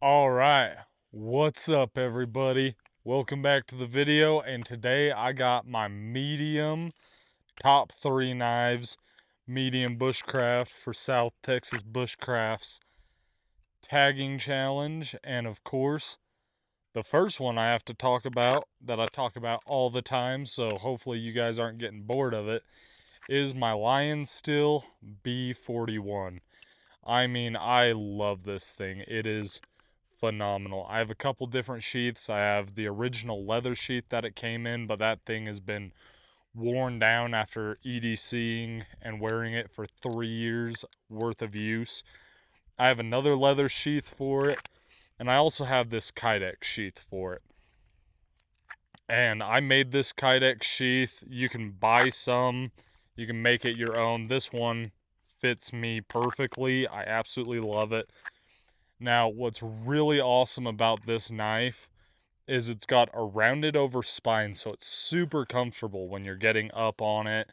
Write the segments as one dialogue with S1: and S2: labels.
S1: All right, what's up, everybody? Welcome back to the video, and today I got my medium top 3 knives, medium bushcraft for South Texas Bushcrafts tagging challenge. And of course, the first one I have to talk about, that I talk about all the time, so hopefully you guys aren't getting bored of it, is my Steel B41. I mean, I love this thing. It is phenomenal. I have a couple different sheaths. I have the original leather sheath that it came in, but that thing has been worn down after EDCing and wearing it for 3 years worth of use. I have another leather sheath for it, and I also have this Kydex sheath for it. And I made this Kydex sheath. You can buy some, you can make it your own. This one fits me perfectly. I absolutely love it. Now, what's really awesome about this knife is it's got a rounded over spine, so it's super comfortable when you're getting up on it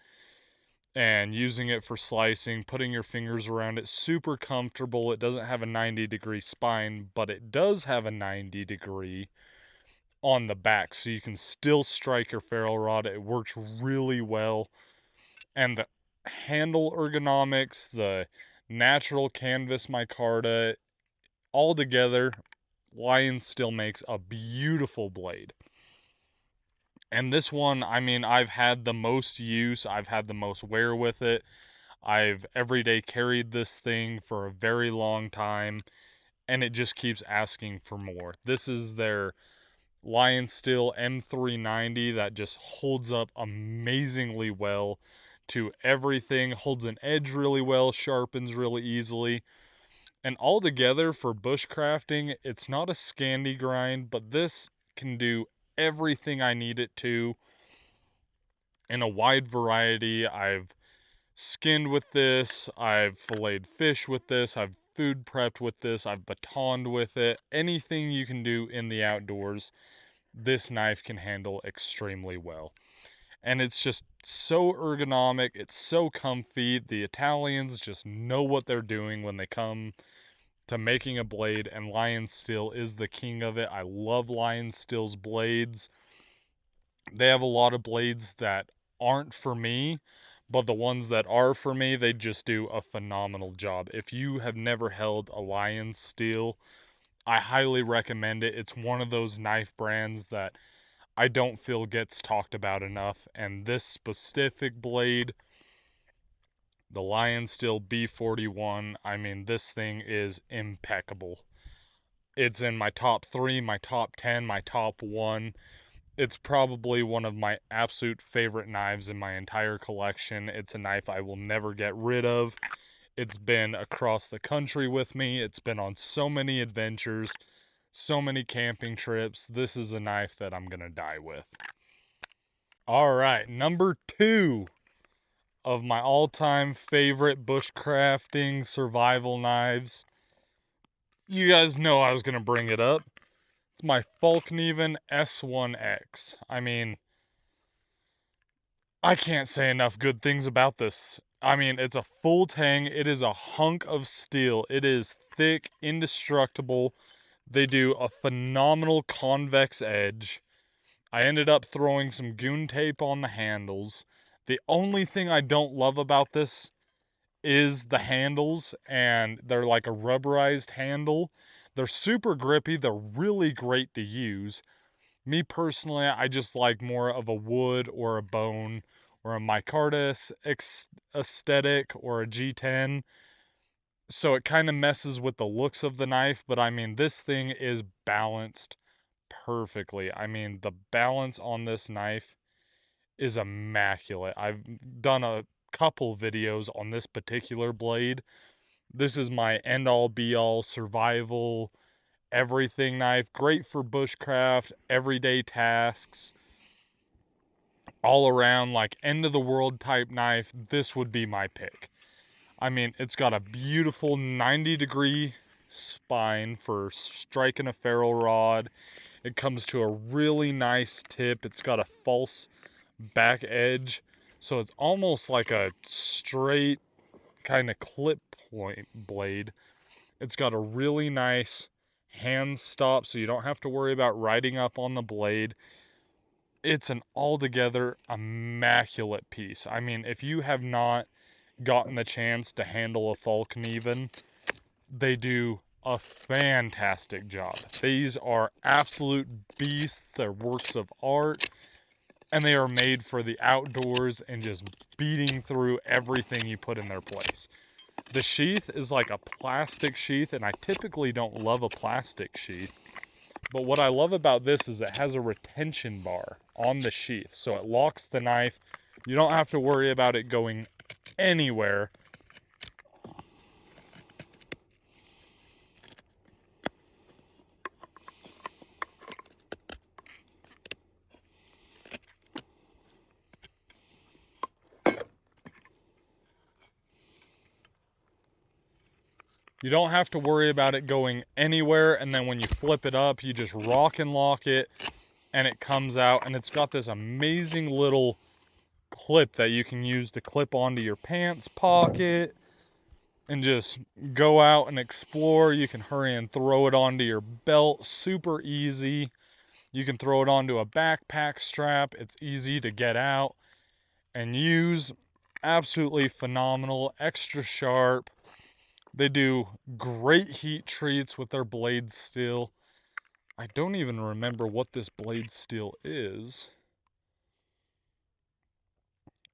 S1: and using it for slicing, putting your fingers around it. Super comfortable. It doesn't have a 90-degree spine, but it does have a 90-degree on the back, so you can still strike your ferrule rod. It works really well. And the handle ergonomics, the natural canvas micarta, all together, Lion still makes a beautiful blade. And this one, I mean, I've had the most use, I've had the most wear with it. I've everyday carried this thing for a very long time, and it just keeps asking for more. This is their Lion Steel M390 that just holds up amazingly well to everything, holds an edge really well, sharpens really easily. And altogether for bushcrafting, it's not a Scandi grind, but this can do everything I need it to in a wide variety. I've skinned with this, I've filleted fish with this, I've food prepped with this, I've batoned with it. Anything you can do in the outdoors, this knife can handle extremely well. And it's just so ergonomic, it's so comfy. The Italians just know what they're doing when they come to making a blade, and Lion Steel is the king of it. I love Lion Steel's blades. They have a lot of blades that aren't for me, but the ones that are for me, they just do a phenomenal job. If you have never held a Lion Steel, I highly recommend it. It's one of those knife brands that I don't feel gets talked about enough, and this specific blade, the Lion Steel B41, I mean, this thing is impeccable. It's in my top 3, my top 10, my top 1. It's probably one of my absolute favorite knives in my entire collection. It's a knife I will never get rid of. It's been across the country with me. It's been on so many adventures, so many camping trips. This is a knife that I'm going to die with. All right, number 2 of my all-time favorite bushcrafting survival knives. You guys know I was going to bring it up. It's my Fallkniven S1X. I mean, I can't say enough good things about this. I mean, it's a full tang. It is a hunk of steel. It is thick, indestructible. They do a phenomenal convex edge. I ended up throwing some goon tape on the handles. The only thing I don't love about this is the handles, and they're like a rubberized handle. They're super grippy. They're really great to use. Me personally, I just like more of a wood or a bone or a micarta aesthetic or a G10. So it kind of messes with the looks of the knife, but I mean, this thing is balanced perfectly. I mean, the balance on this knife is immaculate. I've done a couple videos on this particular blade. This is my end-all be-all survival everything knife. Great for bushcraft, everyday tasks, all around like end of the world type knife. This would be my pick. I mean, it's got a beautiful 90-degree spine for striking a ferrule rod. It comes to a really nice tip. It's got a false back edge, so it's almost like a straight kind of clip point blade. It's got a really nice hand stop, so you don't have to worry about riding up on the blade. It's an altogether immaculate piece. I mean, if you have not gotten the chance to handle a Fallkniven, they do a fantastic job. These are absolute beasts. They're works of art, and they are made for the outdoors and just beating through everything you put in their place. The sheath is like a plastic sheath, and I typically don't love a plastic sheath. But what I love about this is it has a retention bar on the sheath, so it locks the knife. You don't have to worry about it going anywhere. You don't have to worry about it going anywhere, and then when you flip it up, you just rock and lock it, and it comes out, and it's got this amazing little clip that you can use to clip onto your pants pocket and just go out and explore. You can hurry and throw it onto your belt, super easy. You can throw it onto a backpack strap. It's easy to get out and use. Absolutely phenomenal, extra sharp. They do great heat treats with their blade steel. I don't even remember what this blade steel is.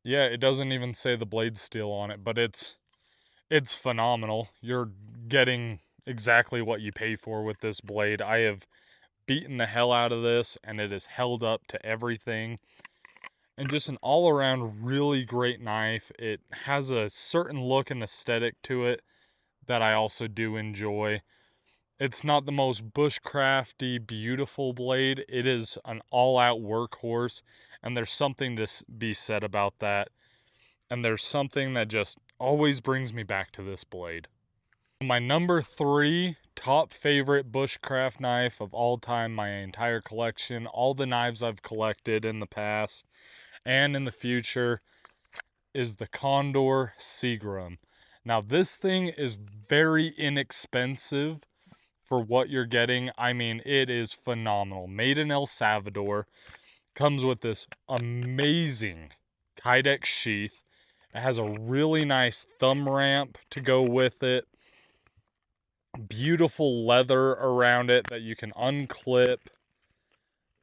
S1: Yeah, it doesn't even say the blade steel on it, but it's phenomenal. You're getting exactly what you pay for with this blade. I have beaten the hell out of this, and it is held up to everything. And just an all-around really great knife. It has a certain look and aesthetic to it that I also do enjoy. It's not the most bushcrafty, beautiful blade. It is an all-out workhorse, and there's something to be said about that. And there's something that just always brings me back to this blade. My number 3 top favorite bushcraft knife of all time, my entire collection, all the knives I've collected in the past and in the future, is the Condor Serum. Now, this thing is very inexpensive for what you're getting. I mean, it is phenomenal. Made in El Salvador. Comes with this amazing Kydex sheath. It has a really nice thumb ramp to go with it. Beautiful leather around it that you can unclip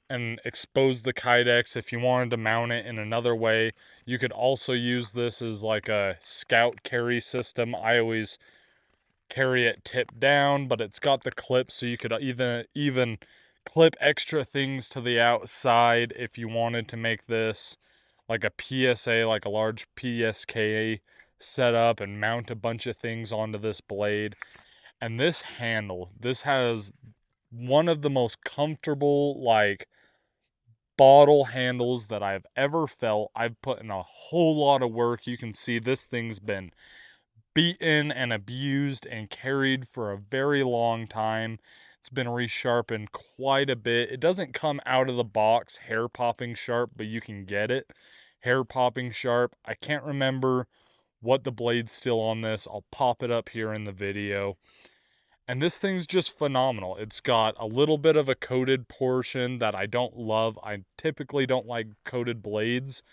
S1: and expose the Kydex if you wanted to mount it in another way. You could also use this as like a scout carry system. I always carry it tipped down, but it's got the clip, so you could even clip extra things to the outside if you wanted to make this like a PSA, like a large PSK setup, and mount a bunch of things onto this blade. And this handle, this has one of the most comfortable, like, bottle handles that I've ever felt. I've put in a whole lot of work. You can see this thing's been beaten and abused and carried for a very long time. It's been resharpened quite a bit. It doesn't come out of the box hair popping sharp, but you can get it hair popping sharp. I can't remember what the blade's still on this. I'll pop it up here in the video. And this thing's just phenomenal. It's got a little bit of a coated portion that I don't love. I typically don't like coated blades,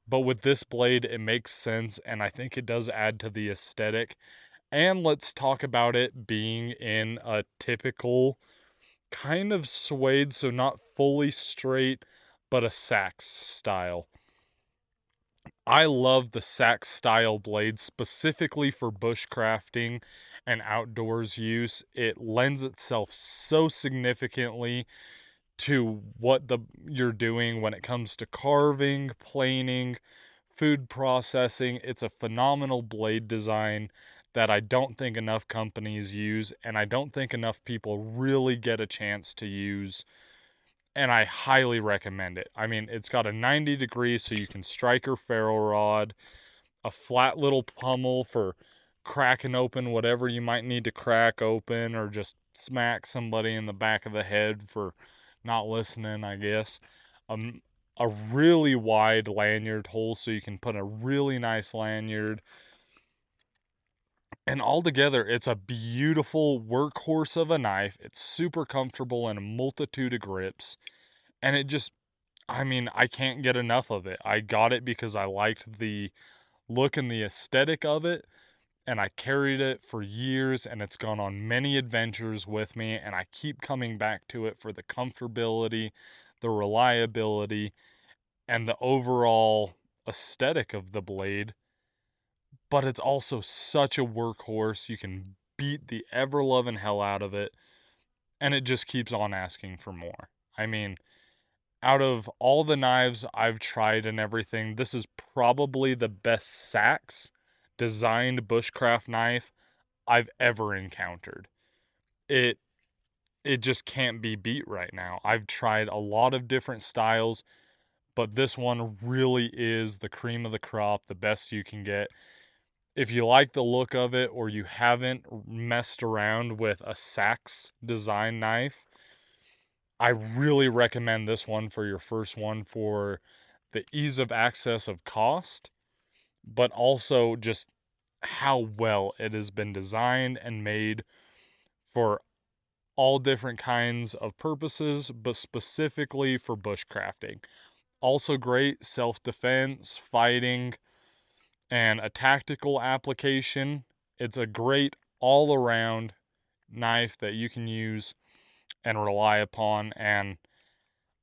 S1: but with this blade, it makes sense, and I think it does add to the aesthetic. And let's talk about it being in a typical kind of suede, so not fully straight, but a sax style. I love the sax style blade specifically for bushcrafting and outdoors use. It lends itself so significantly to what you're doing when it comes to carving, planing, food processing. It's a phenomenal blade design that I don't think enough companies use, and I don't think enough people really get a chance to use. And I highly recommend it. I mean, it's got a 90 degree so you can strike or ferro rod, a flat little pummel for cracking open whatever you might need to crack open, or just smack somebody in the back of the head for not listening, I guess. A really wide lanyard hole so you can put a really nice lanyard. And altogether, it's a beautiful workhorse of a knife. It's super comfortable in a multitude of grips. And it just, I mean, I can't get enough of it. I got it because I liked the look and the aesthetic of it. And I carried it for years, and it's gone on many adventures with me. And I keep coming back to it for the comfortability, the reliability, and the overall aesthetic of the blade. But it's also such a workhorse. You can beat the ever loving hell out of it, and it just keeps on asking for more. I mean, out of all the knives I've tried and everything, this is probably the best sax designed bushcraft knife I've ever encountered. It it just can't be beat right now. I've tried a lot of different styles, but this one really is the cream of the crop, the best you can get. If you like the look of it or you haven't messed around with a sax design knife, I really recommend this one for your first one for the ease of access of cost, but also just how well it has been designed and made for all different kinds of purposes, but specifically for bushcrafting. Also great self-defense, fighting, and a tactical application. It's a great all-around knife that you can use and rely upon. And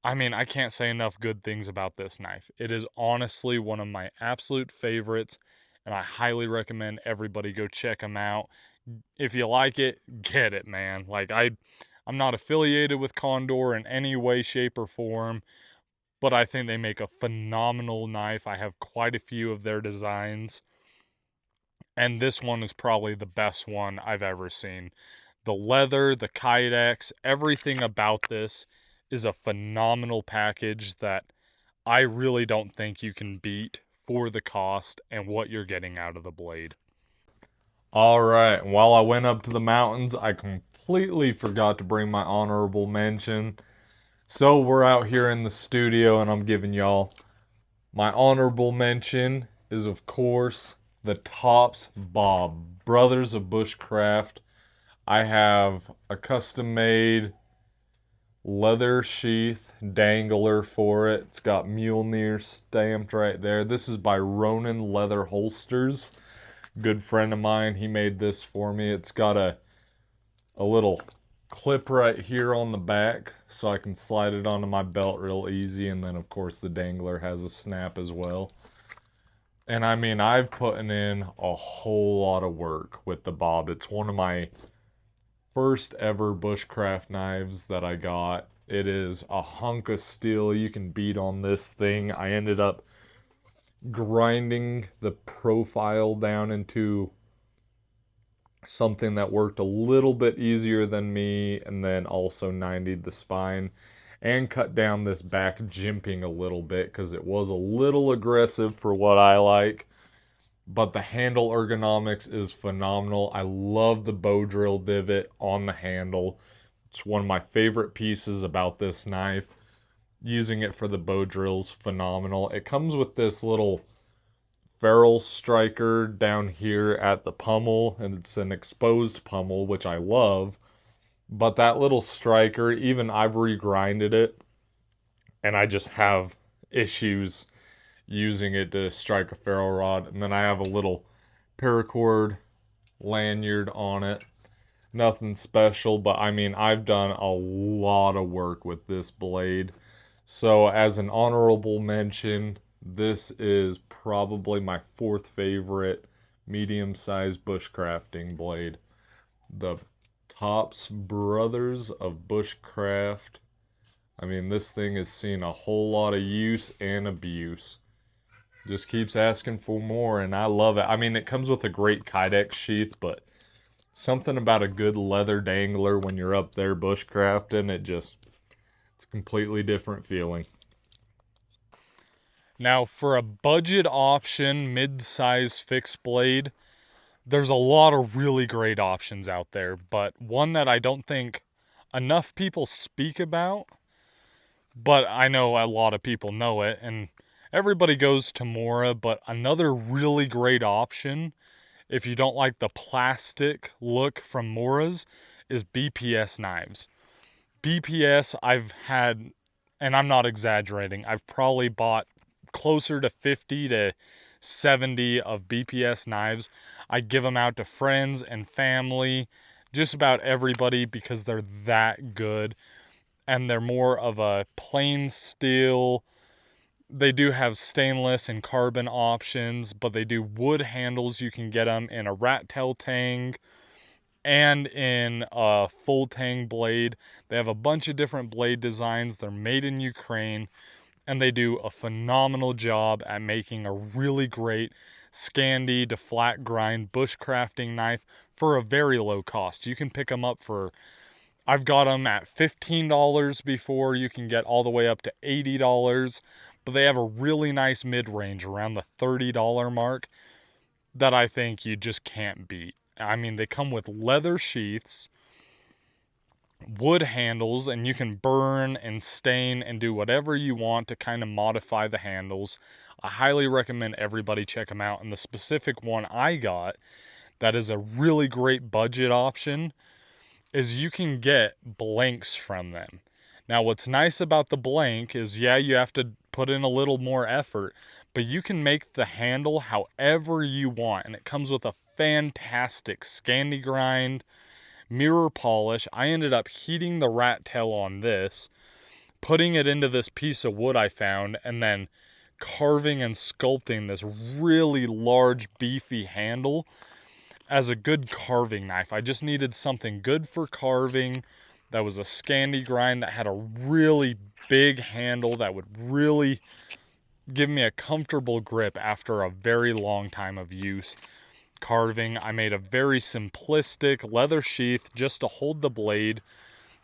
S1: I mean, I can't say enough good things about this knife. It is honestly one of my absolute favorites, and I highly recommend everybody go check them out. If you like it, get it, man. Like I'm not affiliated with Condor in any way, shape, or form, but I think they make a phenomenal knife. I have quite a few of their designs, and this one is probably the best one I've ever seen. The leather, the kydex, everything about this is a phenomenal package that I really don't think you can beat for the cost and what you're getting out of the blade. All right, while I went up to the mountains, I completely forgot to bring my honorable mention. So we're out here in the studio and I'm giving y'all my honorable mention is, of course, the Tops Bob Brothers of Bushcraft. I have a custom-made leather sheath dangler for it. It's got Mjolnir stamped right there. This is by Ronin Leather Holsters. Good friend of mine, he made this for me. It's got a little clip right here on the back so I can slide it onto my belt real easy, and then of course the dangler has a snap as well. And I mean, I've put in a whole lot of work with the Bob. It's one of my first ever bushcraft knives that I got. It is a hunk of steel you can beat on this thing. I ended up grinding the profile down into something that worked a little bit easier than me, and then also 90'd the spine and cut down this back jimping a little bit because it was a little aggressive for what I like. But the handle ergonomics is phenomenal. I love the bow drill divot on the handle. It's one of my favorite pieces about this knife. Using it for the bow drill's phenomenal. It comes with this little ferrule striker down here at the pommel, and it's an exposed pommel, which I love. But that little striker, even I've regrinded it, and I just have issues using it to strike a ferrule rod. And then I have a little paracord lanyard on it. Nothing special, but I mean, I've done a lot of work with this blade. So as an honorable mention, this is probably my fourth favorite medium-sized bushcrafting blade. The Tops Brothers of Bushcraft. I mean, this thing has seen a whole lot of use and abuse. Just keeps asking for more, and I love it. I mean, it comes with a great kydex sheath, but something about a good leather dangler when you're up there bushcrafting, it's a completely different feeling. Now, for a budget option, mid-size fixed blade, there's a lot of really great options out there, but one that I don't think enough people speak about, but I know a lot of people know it, and everybody goes to Mora, but another really great option if you don't like the plastic look from Mora's, is BPS knives. BPS, I've had, and I'm not exaggerating, I've probably bought closer to 50 to 70 of BPS knives. I give them out to friends and family, just about everybody, because they're that good. And they're more of a plain steel. They do have stainless and carbon options, but they do wood handles. You can get them in a rat tail tang and in a full tang blade. They have a bunch of different blade designs. They're made in Ukraine, and they do a phenomenal job at making a really great Scandi to flat grind bushcrafting knife for a very low cost. You can pick them up for, I've got them at $15 before. You can get all the way up to $80, but they have a really nice mid-range around the $30 mark that I think you just can't beat. I mean, they come with leather sheaths, wood handles, and you can burn and stain and do whatever you want to kind of modify the handles. I highly recommend everybody check them out. And the specific one I got that is a really great budget option is you can get blanks from them. Now, what's nice about the blank is, yeah, you have to put in a little more effort, but you can make the handle however you want, and it comes with a fantastic Scandi grind, mirror polish. I ended up heating the rat tail on this, putting it into this piece of wood I found, and then carving and sculpting this really large, beefy handle as a good carving knife. I just needed something good for carving that was a Scandi grind that had a really big handle that would really give me a comfortable grip after a very long time of use. Carving, I made a very simplistic leather sheath just to hold the blade.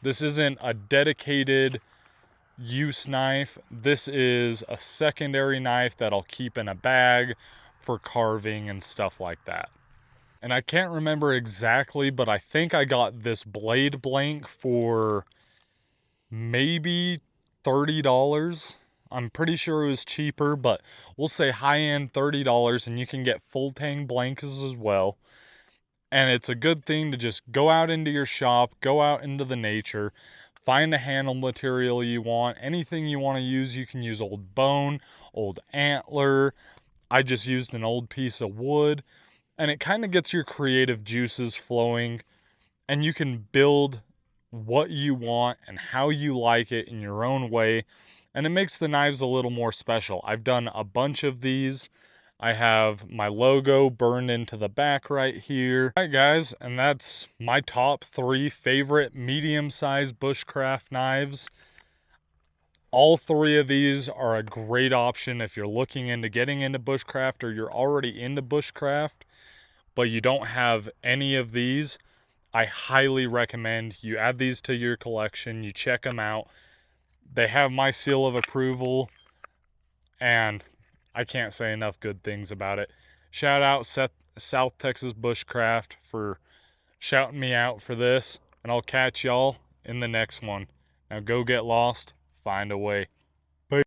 S1: This isn't a dedicated use knife. This is a secondary knife that I'll keep in a bag for carving and stuff like that. And I can't remember exactly, but I think I got this blade blank for maybe $30. I'm pretty sure it was cheaper, but we'll say high-end $30, and you can get full tang blanks as well. And it's a good thing to just go out into your shop, go out into the nature, find a handle material you want. Anything you want to use, you can use old bone, old antler. I just used an old piece of wood. And it kind of gets your creative juices flowing, and you can build what you want and how you like it in your own way, and it makes the knives a little more special. I've done a bunch of these. I have my logo burned into the back right here. All right, guys, and that's my top 3 favorite medium-sized bushcraft knives. All 3 of these are a great option if you're looking into getting into bushcraft, or you're already into bushcraft but you don't have any of these. I highly recommend you add these to your collection. You check them out. They have my seal of approval, and I can't say enough good things about it. Shout out South Texas Bushcraft for shouting me out for this, and I'll catch y'all in the next one. Now go get lost, find a way.